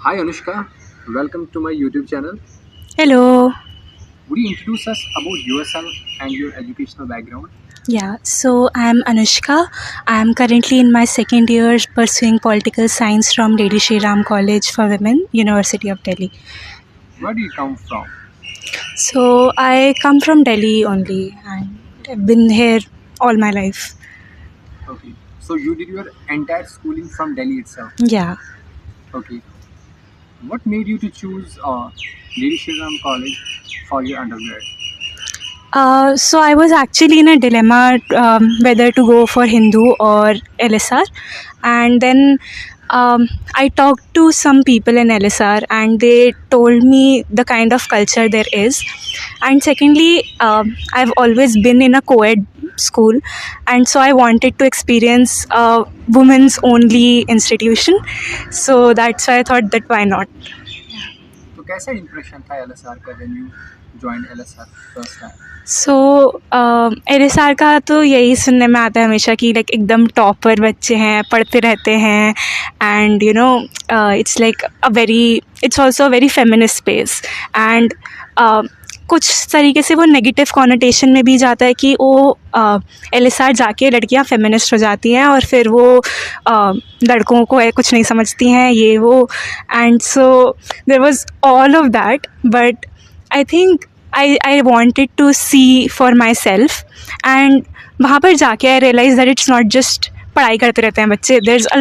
Hi Anushka, welcome to my YouTube channel. Hello. Would you introduce us about yourself and your educational background? Yeah, so I'm Anushka. I'm currently in my second year pursuing political science from Lady Shri Ram College for Women, University of Delhi. Where do you come from? So I come from Delhi only and I've been here all my life. Okay, so you did your entire schooling from Delhi itself. Yeah. Okay, what made you to choose Lady Shri Ram College for your undergrad? So I was actually in a dilemma whether to go for Hindu or LSR, and then I talked to some people in LSR, and they told me the kind of culture there is. And secondly, I've always been in a co-ed school, and so I wanted to experience a women's only institution. So that's why I thought that why not. तो कैसा impression था LSR का when you joined LSR first time? So L S R का तो यही सुनने में आता है हमेशा कि लाइक एकदम टॉपर बच्चे हैं, पढ़ते रहते हैं, and you know it's like a very, it's also a very feminist space, and कुछ तरीके से वो नेगेटिव कॉनोटेशन में भी जाता है कि वो एल एस आर जाके लड़कियां फेमिनिस्ट हो जाती हैं और फिर वो लड़कों को कुछ नहीं समझती हैं, ये वो, and so there was all of that, but I think I wanted to see for myself, and वहाँ पर जाके I realized that it's not just पढ़ाई करते रहते हैं बच्चे. There's a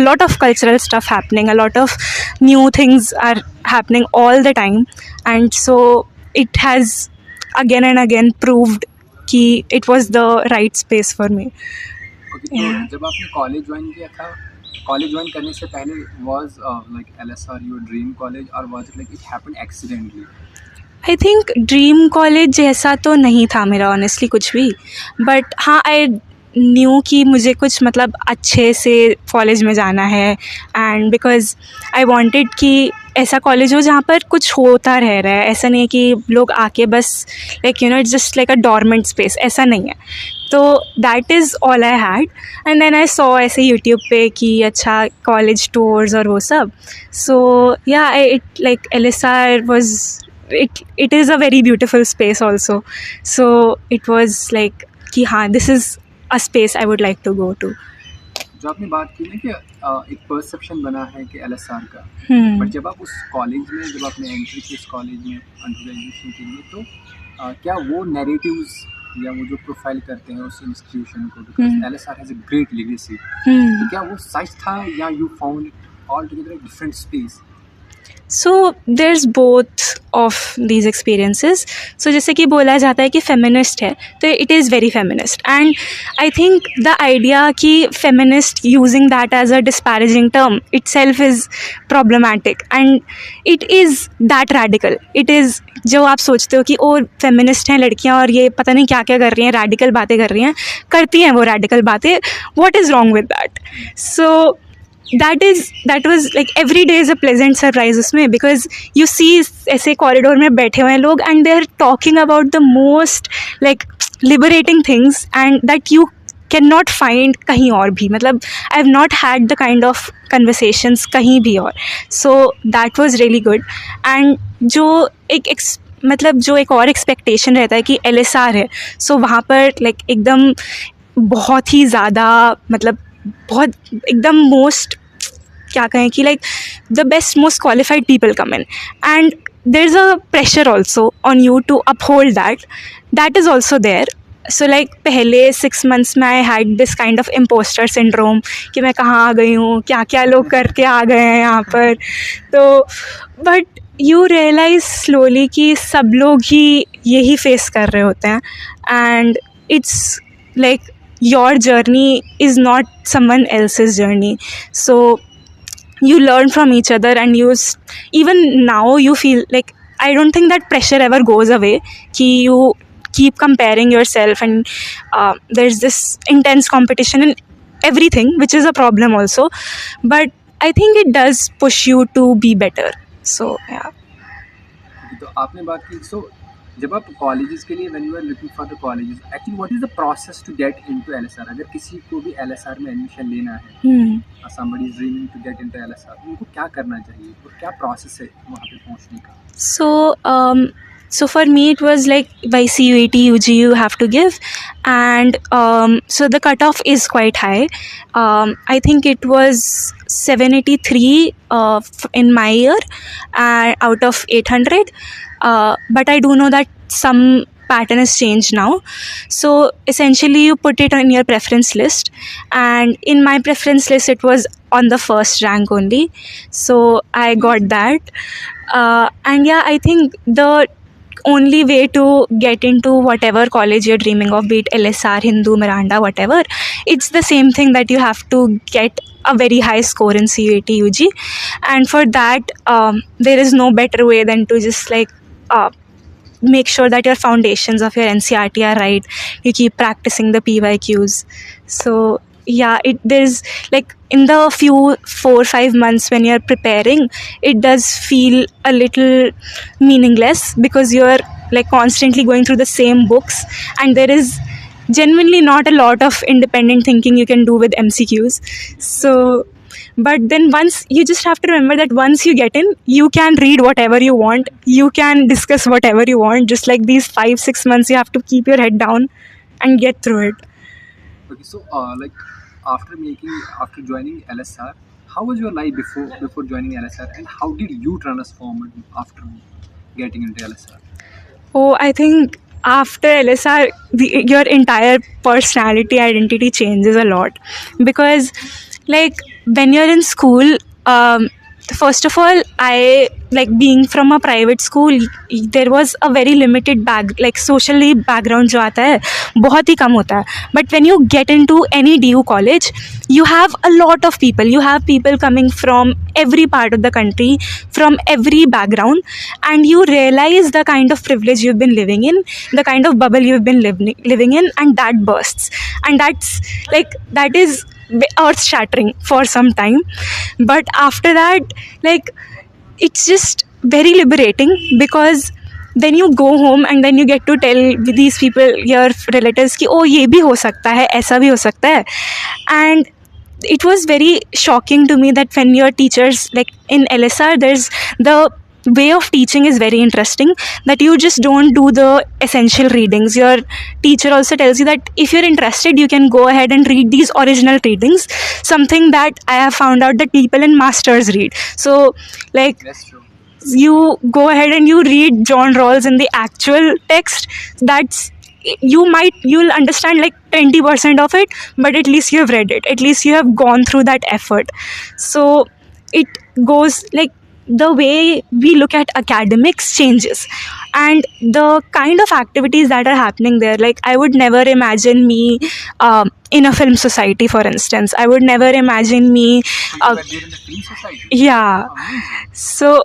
lot of cultural stuff happening, a lot of new things are happening all the time, and so it has again and again proved कि it was the right space for me. Okay, तो Yeah. जब आपने college join किया था, college join करने से पहले was like LSR your dream college or was it like it happened accidentally? I think dream college जैसा तो नहीं था मेरा ऑनेस्टली कुछ भी, बट हाँ आई न्यू कि मुझे कुछ मतलब अच्छे से कॉलेज में जाना है, एंड बिकॉज आई वांटेड कि ऐसा कॉलेज हो जहाँ पर कुछ होता रह रहा है, ऐसा नहीं है कि लोग आके बस like you know it's just like a dormant space, ऐसा नहीं है. तो that is all I had, and then I saw ऐसे यूट्यूब पे कि अच्छा कॉलेज टूर्स और वो सब. सो या it like L S R was, it is a very beautiful space also, so it was like कि हाँ this is a space I would like to go to. जो आपने बात की ना कि एक परसेप्शन बना है कि LSR का, बट जब आप उस कॉलेज में, जब आपने एंट्री की उस कॉलेज में अंडर ग्रेजुएशन के लिए, तो क्या वो नैरेटिव्स या वो जो प्रोफाइल करते हैं उस इंस्टीट्यूशन को, because LSR has a great legacy, तो क्या वो सच था या you found all together a different space? So there's both of these experiences. सो जैसे कि बोला जाता है कि फेमिनिस्ट है तो it is very feminist, and I think the idea कि feminist using that as a disparaging term itself is problematic, and it is that radical. It is जो आप सोचते हो कि ओ फेमिनिस्ट हैं लड़कियां और ये पता नहीं क्या क्या कर रही हैं, रैडिकल बातें कर रही हैं, करती हैं वो रैडिकल बातें, what is wrong with that? So that was like every day is a pleasant surprise उसमें, because you see ऐसे कॉरिडोर में बैठे हुए हैं लोग and they are talking about the most like liberating things and that you cannot find कहीं और भी. मतलब I have not had the kind of conversations कहीं भी और. So that was really good. And जो मतलब जो एक और एक्सपेक्टेशन रहता है कि LSR है, सो वहाँ पर लाइक एकदम बहुत ही ज़्यादा मतलब बहुत एकदम मोस्ट क्या कहें कि like the best most qualified people come in, and there is a pressure also on you to uphold that is also there. So like पहले 6 months में I had this kind of impostor syndrome कि मैं कहाँ आ गई हूँ, क्या क्या लोग करके आ गए हैं यहाँ पर. तो बट यू रियलाइज स्लोली कि सब लोग ही यही फेस कर रहे होते हैं, and it's like your journey is not someone else's journey. So you learn from each other, and even now you feel like, I don't think that pressure ever goes away, ki you keep comparing yourself, and there's this intense competition in everything, which is a problem also, but I think it does push you to be better. So yeah. तो आपने बात की सो जब आप colleges के लिए when you are looking for the colleges actually what is the process to get into LSR अगर किसी को भी एलएसआर में एडमिशन लेना है somebody is dreaming to get into LSR उनको क्या करना चाहिए और क्या प्रोसेस है वहाँ पे पहुँचने का So for me it was like by CUET UG you have to give, and so the cutoff is quite high. I think it was 783 in my year, out of 800, but I do know that some pattern has changed now. So essentially you put it on your preference list, and in my preference list it was on the first rank only, so I got that. And yeah, I think the only way to get into whatever college you're dreaming of, be it LSR, Hindu, Miranda, whatever, it's the same thing, that you have to get a very high score in CUET UG, and for that there is no better way than to just like make sure that your foundations of your NCRT are right. You keep practicing the PYQs. So yeah, there's like in the few 4-5 months when you're preparing, it does feel a little meaningless because you're like constantly going through the same books, and there is genuinely not a lot of independent thinking you can do with MCQs. So but then once you just have to remember that once you get in, you can read whatever you want, you can discuss whatever you want. Just like these 5-6 months, you have to keep your head down and get through it. Okay, so like after joining LSR, how was your life before joining LSR, and how did you transform after getting into LSR? Oh, I think after LSR, your entire personality identity changes a lot, because like when you're in school, first of all, I like being from a private school, there was a very limited like socially background जो आता है बहुत ही कम होता है. But when you get into any DU college, you have a lot of people. You have people coming from every part of the country, from every background, and you realize the kind of privilege you've been living in, the kind of bubble you've been living in, and that bursts. And that is earth shattering for some time. But after that, like, it's just very liberating, because then you go home and then you get to tell these people, your relatives, कि oh ये भी हो सकता है, ऐसा भी हो सकता है. And it was very shocking to me that when your teachers, like in LSR, there's the way of teaching is very interesting, that you just don't do the essential readings. Your teacher also tells you that if you're interested, you can go ahead and read these original readings, something that I have found out that people in masters read. So like, That's true. You go ahead and you read John Rawls in the actual text. That's, you'll understand like 20% of it, but at least you have read it, at least you have gone through that effort. So it goes like, the way we look at academics changes, and the kind of activities that are happening there, like I would never imagine me in a film society, for instance. I would never imagine me So you were there in the film society? yeah. Amazing. So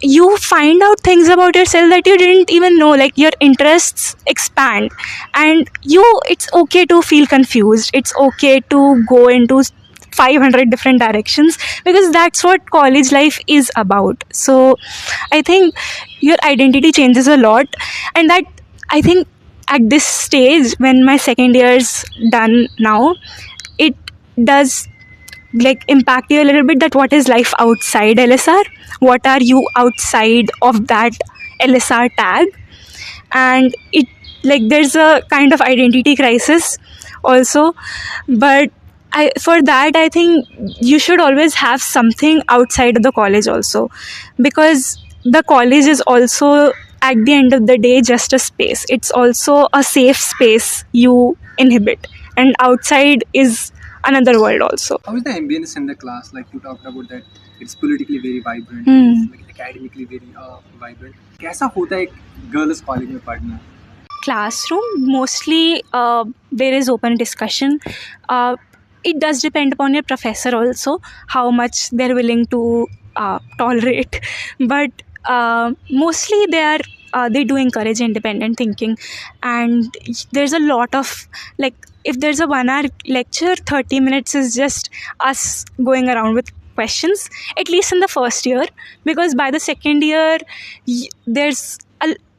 you find out things about yourself that you didn't even know, like your interests expand, and it's okay to feel confused, it's okay to go into 500 different directions, because that's what college life is about. So I think your identity changes a lot, and that, I think at this stage when my second year's done now, it does like impact you a little bit, that what is life outside LSR, what are you outside of that LSR tag. And it, like, there's a kind of identity crisis also. But for that, I think you should always have something outside of the college also, because the college is also at the end of the day just a space. It's also a safe space you inhabit, and outside is another world also. How is the ambience in the class? Like you talked about that it's politically very vibrant, it's like academically very vibrant. कैसा होता है एक girls college में पढ़ना? Classroom, mostly there is open discussion. it does depend upon your professor also, how much they're willing to tolerate. But mostly they do encourage independent thinking. And there's a lot of, like, if there's a 1 hour lecture, 30 minutes is just us going around with questions, at least in the first year. Because by the second year, there's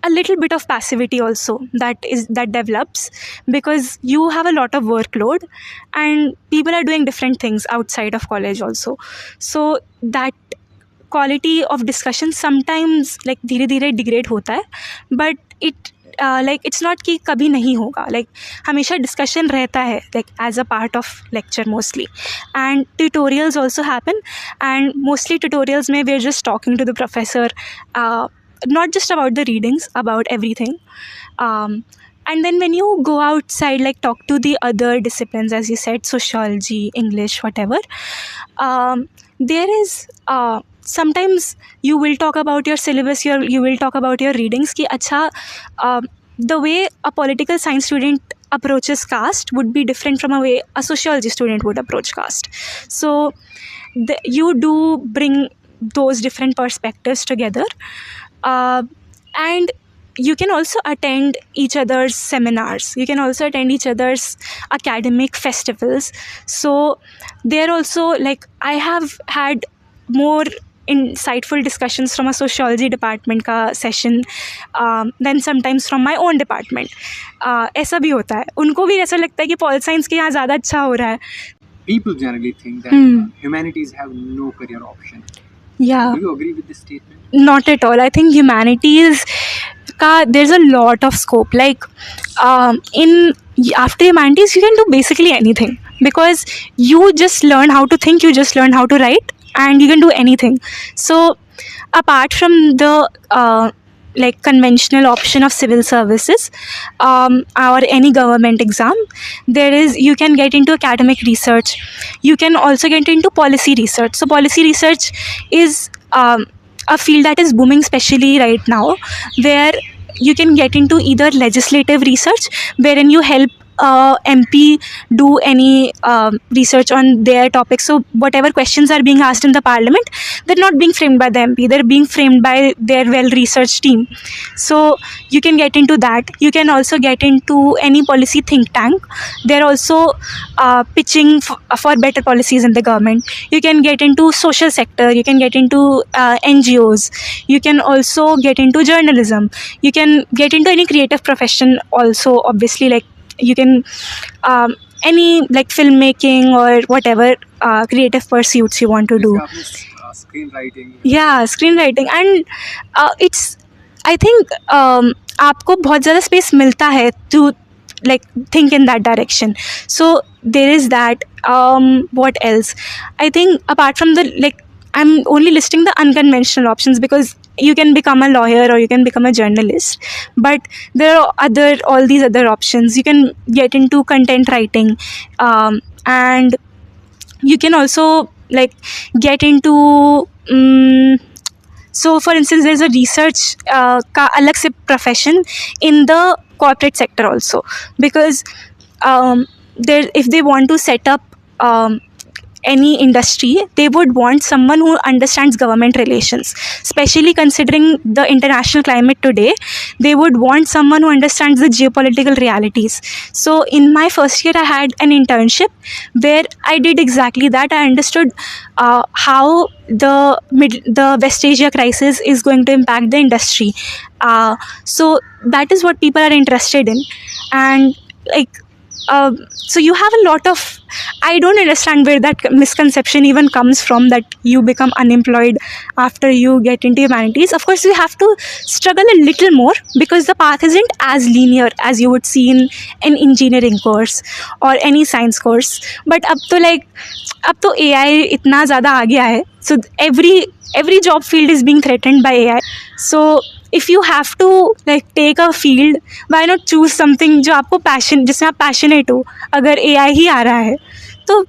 a little bit of passivity also that develops, because you have a lot of workload and people are doing different things outside of college also. So that quality of discussion sometimes like धीरे धीरे degrade होता है, but it like it's not कि कभी नहीं होगा, like हमेशा discussion रहता है, like as a part of lecture mostly. And tutorials also happen, and mostly tutorials में we're just talking to the professor, not just about the readings, about everything. And then when you go outside, like talk to the other disciplines, as you said, sociology, English, whatever, there is sometimes you will talk about your syllabus, you will talk about your readings ki acha, the way a political science student approaches caste would be different from a way a sociology student would approach caste. So you do bring those different perspectives together, and you can also attend each other's seminars, you can also attend each other's academic festivals. So there also, like, I have had more insightful discussions from a sociology department ka session than sometimes from my own department. ऐसा भी होता है, उनको भी ऐसा लगता है कि पॉल साइंस के यहाँ ज़्यादा अच्छा हो रहा है. People generally think that humanities have no career option. Yeah. Do you agree with this statement? Not at all. I think humanities there's a lot of scope. Like in after humanities, you can do basically anything, because you just learn how to think, you just learn how to write, and you can do anything. So apart from the like conventional option of civil services or any government exam, there is, you can get into academic research, you can also get into policy research. So policy research is a field that is booming, especially right now, where you can get into either legislative research, wherein you help MP do any research on their topic. So whatever questions are being asked in the parliament, they're not being framed by the MP, they're being framed by their well-researched team. So you can get into that. You can also get into any policy think tank. They're also pitching for better policies in the government. You can get into social sector, you can get into NGOs, you can also get into journalism, you can get into any creative profession also, obviously, like you can any like filmmaking or whatever creative pursuits you want to do. Screenwriting. Yeah, screenwriting. And it's, I think आपको बहुत ज़्यादा space मिलता है to like think in that direction. So there is that. What else? I think apart from the, like, I'm only listing the unconventional options because you can become a lawyer or you can become a journalist, but there are all these other options. You can get into content writing, and you can also like get into so for instance, there's a research ka alag se profession in the corporate sector also, because there, if they want to set up any industry, they would want someone who understands government relations, especially considering the international climate today. They would want someone who understands the geopolitical realities. So in my first year, I had an internship where I did exactly that. I understood how the West Asia crisis is going to impact the industry. So that is what people are interested in. And like so you have a lot of, I don't understand where that misconception even comes from, that you become unemployed after you get into humanities. Of course, you have to struggle a little more because the path isn't as linear as you would see in an engineering course or any science course. But अब तो AI इतना ज़्यादा आ गया है, so every job field is being threatened by AI. So if you have to like take a field, why not choose something जो आपको passion, जिसमें आप passionate हो. अगर AI ही आ रहा है तो